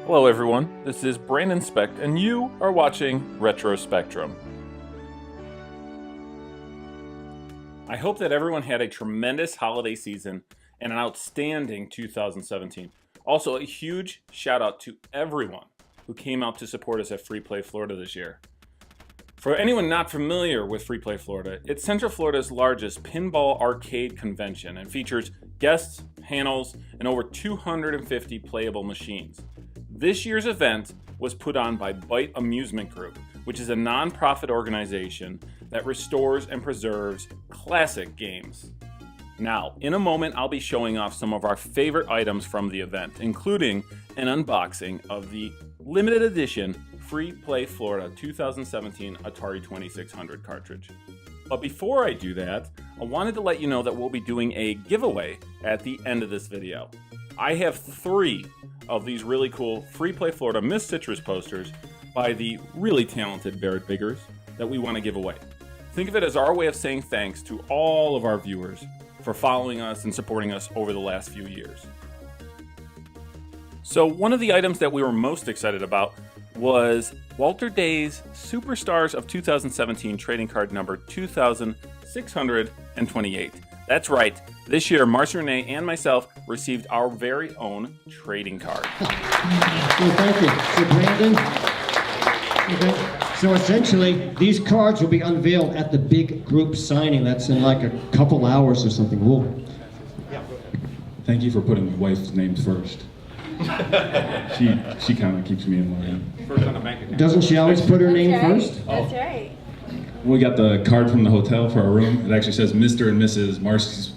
Hello everyone, this is Brandon Specht and you are watching Retro Spectrum. I hope that everyone had a tremendous holiday season and an outstanding 2017. Also, a huge shout out to everyone who came out to support us at Free Play Florida this year. For anyone not familiar with Free Play Florida, it's Central Florida's largest pinball arcade convention and features guests, panels, and over 250 playable machines. This year's event was put on by Bite Amusement Group, which is a non-profit organization that restores and preserves classic games. Now, in a moment, I'll be showing off some of our favorite items from the event, including an unboxing of the limited edition Free Play Florida 2017 Atari 2600 cartridge. But before I do that, I wanted to let you know that we'll be doing a giveaway at the end of this video. I have 3 of these really cool Free Play Florida Miss Citrus posters by the really talented Barrett Biggers that we want to give away. Think of it as our way of saying thanks to all of our viewers for following us and supporting us over the last few years. So one of the items that we were most excited about was Walter Day's Superstars of 2017 trading card number 2628. That's right, this year Marcy Renee and myself received our very own trading card. Well, thank you. So Brandon, okay. So essentially, these cards will be unveiled at the big group signing. That's in like a couple hours or something. We'll... Thank you for putting my wife's name first. She kind of keeps me in line. First on the bank account. Doesn't she always put her name first? That's right. We got the card from the hotel for our room. It actually says Mr. and Mrs.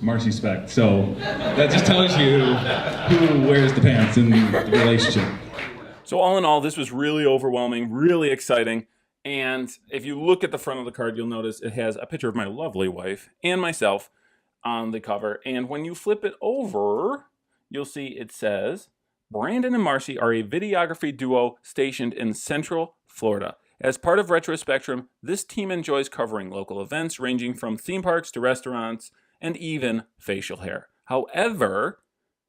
Marcy Specht. So that just tells you who wears the pants in the relationship. So all in all, this was really overwhelming, really exciting. And if you look at the front of the card, you'll notice it has a picture of my lovely wife and myself on the cover. And when you flip it over, you'll see it says, Brandon and Marcy are a videography duo stationed in Central Florida. As part of Retro Spectrum, this team enjoys covering local events ranging from theme parks to restaurants and even facial hair. However,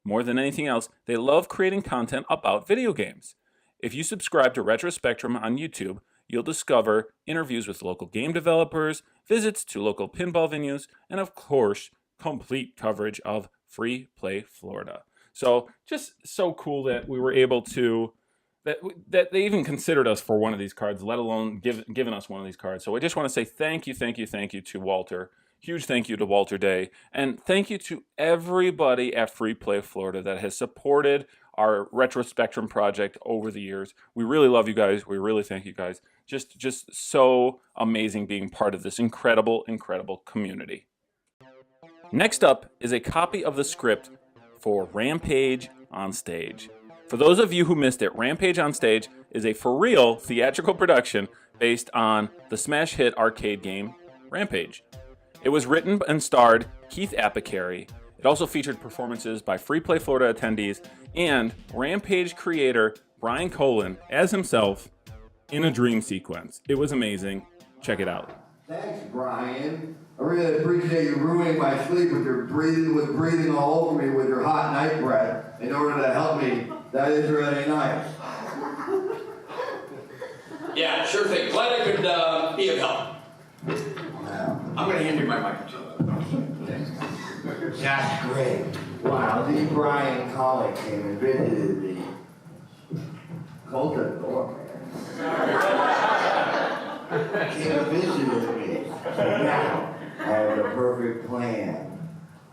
more than anything else, they love creating content about video games. If you subscribe to Retro Spectrum on YouTube, you'll discover interviews with local game developers, visits to local pinball venues, and of course, complete coverage of Free Play Florida. So just so cool that we were able to, that they even considered us for one of these cards, let alone giving us one of these cards. So I just want to say thank you to Walter. Huge thank you to Walter Day. And thank you to everybody at Free Play Florida that has supported our Retro Spectrum project over the years. We really love you guys. We really thank you guys. Just so amazing being part of this incredible, incredible community. Next up is a copy of the script for Rampage on Stage. For those of you who missed it, Rampage on Stage is a for-real theatrical production based on the smash hit arcade game Rampage. It was written and starred Keith Apicary. It also featured performances by Free Play Florida attendees and Rampage creator Brian Colin as himself in a dream sequence. It was amazing. Check it out. Thanks, Brian. I really appreciate you ruining my sleep with breathing all over me with your hot night breath in order to help me. That is really nice. Yeah, sure thing. Glad I could be of help. I'm going to hand you my microphone. That's great. Wow, the Brian Colin came and visited me. Hold the door, man. Came and visited me. Now, I have the perfect plan.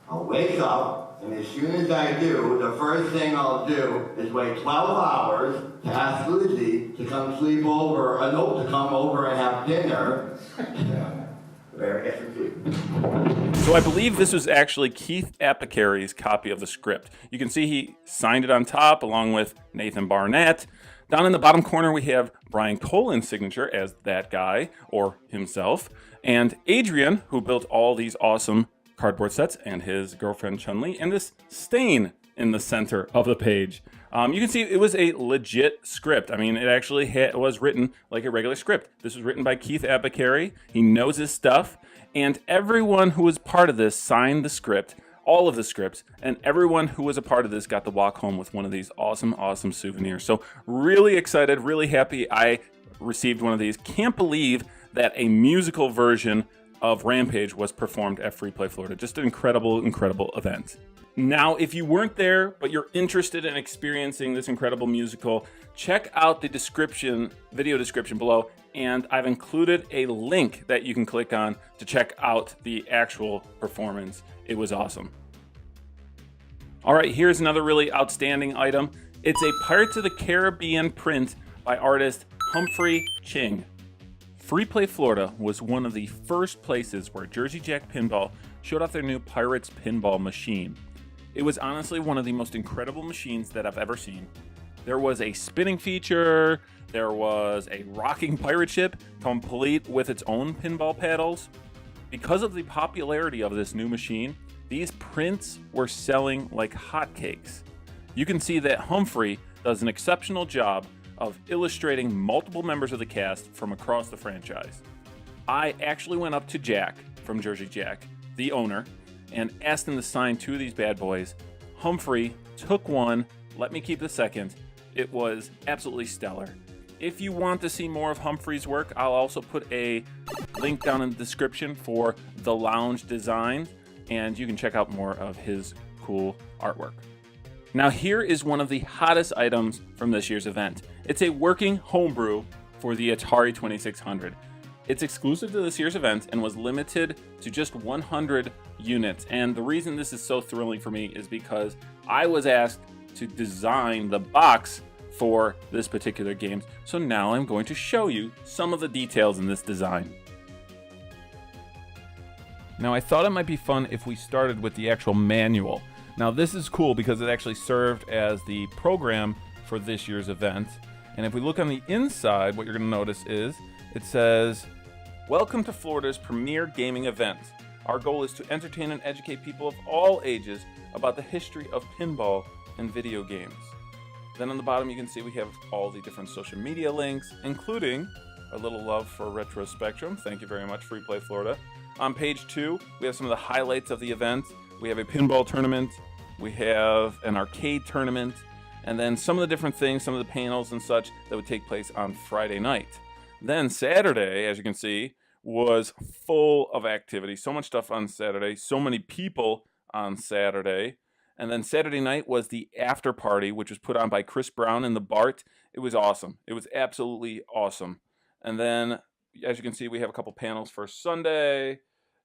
I'll wake up, and as soon as I do, the first thing I'll do is wait 12 hours to ask Lizzie to come to come over and have dinner. Very effective. So I believe this was actually Keith Apicary's copy of the script. You can see he signed it on top along with Nathan Barnett. Down in the bottom corner, we have Brian Colin's signature as that guy, or himself, and Adrian, who built all these awesome cardboard sets, and his girlfriend Chun-Li, and this stain in the center of the page. You can see it was a legit script. I mean, it actually was written like a regular script. This was written by Keith Apicary. He knows his stuff, and everyone who was part of this signed the script. all of the scripts, and everyone who was a part of this got to walk home with one of these awesome souvenirs. So really excited, really happy I received one of these. Can't believe that a musical version of Rampage was performed at Free Play Florida. Just an incredible event. Now, if you weren't there, but you're interested in experiencing this incredible musical, check out the video description below, and I've included a link that you can click on to check out the actual performance. It was awesome. All right, here's another really outstanding item. It's a Pirates of the Caribbean print by artist Humphrey Ching. Free Play Florida was one of the first places where Jersey Jack Pinball showed off their new Pirates pinball machine. It was honestly one of the most incredible machines that I've ever seen. There was a spinning feature, there was a rocking pirate ship, complete with its own pinball paddles. Because of the popularity of this new machine, these prints were selling like hotcakes. You can see that Humphrey does an exceptional job of illustrating multiple members of the cast from across the franchise. I actually went up to Jack from Jersey Jack, the owner, and asked him to sign 2 of these bad boys. Humphrey took one, let me keep the second. It was absolutely stellar. If you want to see more of Humphrey's work, I'll also put a link down in the description for the lounge design, and you can check out more of his cool artwork. Now here is one of the hottest items from this year's event. It's a working homebrew for the Atari 2600. It's exclusive to this year's event and was limited to just 100 units. And the reason this is so thrilling for me is because I was asked to design the box for this particular game. So now I'm going to show you some of the details in this design. Now I thought it might be fun if we started with the actual manual. Now this is cool because it actually served as the program for this year's event. And if we look on the inside, what you're going to notice is it says, "Welcome to Florida's premier gaming event. Our goal is to entertain and educate people of all ages about the history of pinball and video games." Then on the bottom you can see we have all the different social media links, including a little love for Retro Spectrum. Thank you very much, Free Play Florida. On page 2, we have some of the highlights of the event. We have a pinball tournament, we have an arcade tournament, and then some of the different things, some of the panels and such that would take place on Friday night. Then Saturday, as you can see, was full of activity. So much stuff on Saturday, so many people on Saturday. And then Saturday night was the after party, which was put on by Chris Brown and the Bart. It was awesome. It was absolutely awesome. And then, as you can see, we have a couple panels for Sunday.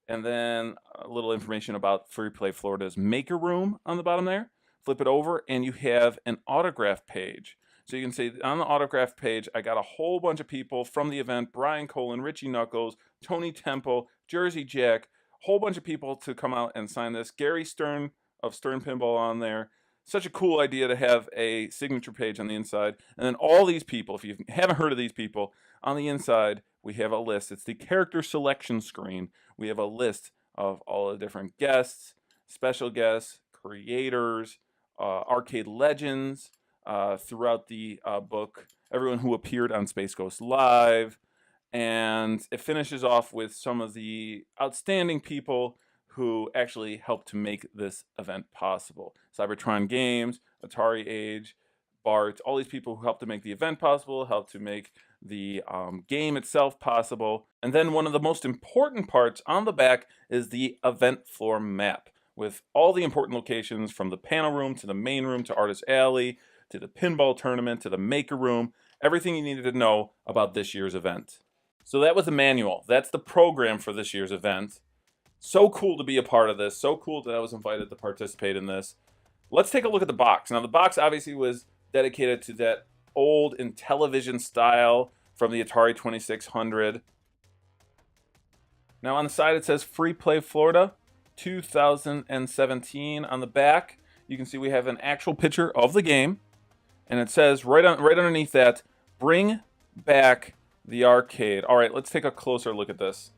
And then a little information about Free Play Florida's Maker Room on the bottom there. Flip it over and you have an autograph page. So you can see on the autograph page, I got a whole bunch of people from the event: Brian Colin, Richie Knuckles, Tony Temple, Jersey Jack, whole bunch of people to come out and sign this. Gary Stern of Stern Pinball on there. Such a cool idea to have a signature page on the inside. And then all these people, if you haven't heard of these people, on the inside, we have a list. It's the character selection screen. We have a list of all the different guests, special guests, creators, arcade legends throughout the book, everyone who appeared on Space Ghost Live. And it finishes off with some of the outstanding people who actually helped to make this event possible. Cybertron Games, Atari Age, Bart, all these people who helped to make the event possible, helped to make the game itself possible. And then one of the most important parts on the back is the event floor map with all the important locations, from the panel room to the main room to Artist Alley to the pinball tournament to the Maker Room, everything you needed to know about this year's event. So that was the manual. That's the program for this year's event. So cool to be a part of this. So cool that I was invited to participate in this. Let's take a look at the box. Now the box obviously was dedicated to that old Intellivision style from the Atari 2600. Now on the side it says Free Play Florida 2017. On the back you can see we have an actual picture of the game, and it says right underneath that, "Bring back the arcade." All right, let's take a closer look at this.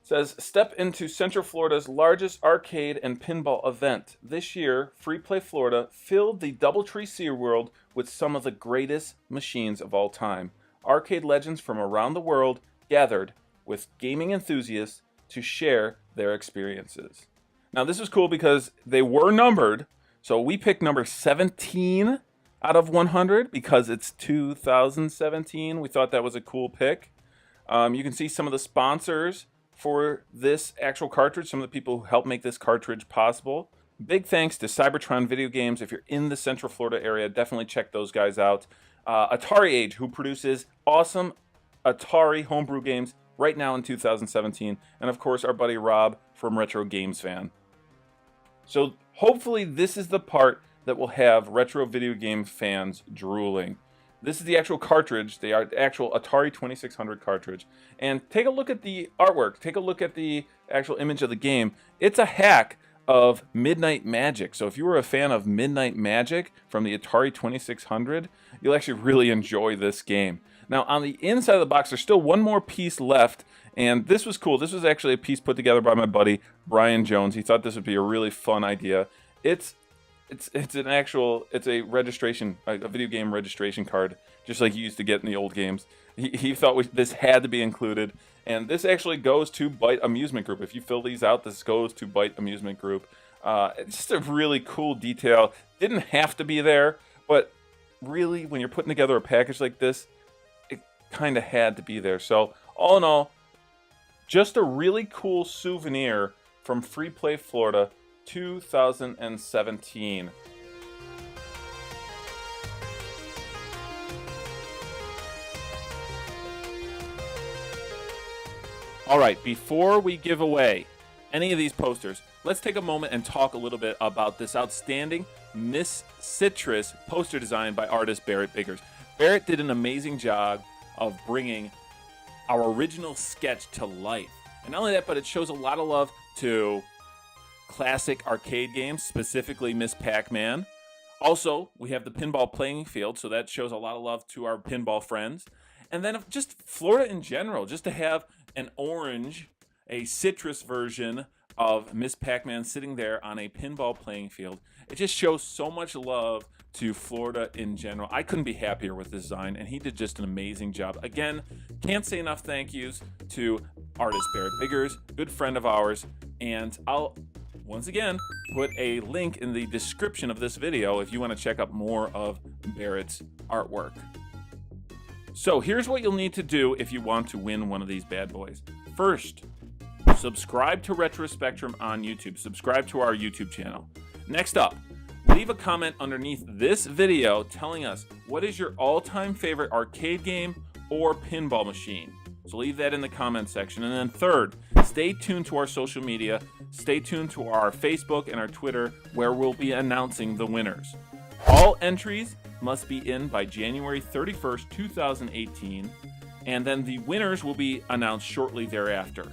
It says, "Step into Central Florida's largest arcade and pinball event. This year, Free Play Florida filled the Doubletree SeaWorld with some of the greatest machines of all time. Arcade legends from around the world gathered with gaming enthusiasts to share their experiences." Now this was cool because they were numbered. So we picked number 17 out of 100 because it's 2017. We thought that was a cool pick. You can see some of the sponsors for this actual cartridge, some of the people who helped make this cartridge possible. Big thanks to Cybertron Video Games. If you're in the Central Florida area, definitely check those guys out. Atari Age, who produces awesome Atari homebrew games right now in 2017. And of course, our buddy Rob from Retro Games Fan. So hopefully this is the part that will have retro video game fans drooling. This is the actual cartridge, the actual Atari 2600 cartridge. And take a look at the artwork. Take a look at the actual image of the game. It's a hack of Midnight Magic. So if you were a fan of Midnight Magic from the Atari 2600, you'll actually really enjoy this game. Now on the inside of the box, there's still one more piece left. And this was cool. This was actually a piece put together by my buddy, Brian Jones. He thought this would be a really fun idea. It's a registration, a video game registration card, just like you used to get in the old games. He thought this had to be included, and this actually goes to Byte Amusement Group. If you fill these out, this goes to Byte Amusement Group. It's just a really cool detail. Didn't have to be there, but really, when you're putting together a package like this, it kind of had to be there. So all in all, just a really cool souvenir from Free Play Florida 2017. All right, before we give away any of these posters, let's take a moment and talk a little bit about this outstanding Miss Citrus poster design by artist Barrett Biggers. Barrett did an amazing job of bringing our original sketch to life. And not only that, but it shows a lot of love to classic arcade games, specifically Miss Pac-Man. Also, we have the pinball playing field, so that shows a lot of love to our pinball friends. And then just Florida in general, just to have an orange, a citrus version of Miss Pac-Man sitting there on a pinball playing field. It just shows so much love to Florida in general. I couldn't be happier with this design, and he did just an amazing job. Again, can't say enough thank yous to artist Barrett Biggers, good friend of ours, and I'll once again put a link in the description of this video if you want to check out more of Barrett's artwork. So here's what you'll need to do if you want to win one of these bad boys. First, subscribe to Retro Spectrum on YouTube. Subscribe to our YouTube channel. Next up, leave a comment underneath this video telling us what is your all-time favorite arcade game or pinball machine. So leave that in the comment section. And then third, stay tuned to our social media. Stay tuned to our Facebook and our Twitter, where we'll be announcing the winners. All entries must be in by January 31st, 2018, and then the winners will be announced shortly thereafter.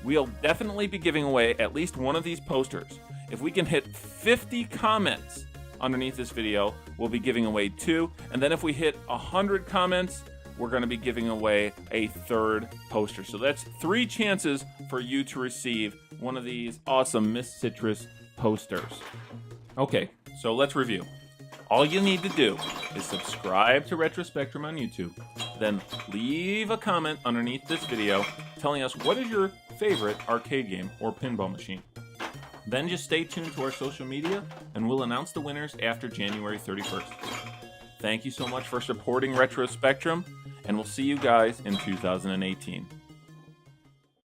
We'll definitely be giving away at least one of these posters. If we can hit 50 comments underneath this video, we'll be giving away 2, and then if we hit 100 comments, we're going to be giving away a third poster. So that's 3 chances for you to receive one of these awesome Miss Citrus posters. Okay, so let's review. All you need to do is subscribe to Retro Spectrum on YouTube, then leave a comment underneath this video telling us what is your favorite arcade game or pinball machine. Then just stay tuned to our social media and we'll announce the winners after January 31st. Thank you so much for supporting Retro Spectrum, and we'll see you guys in 2018.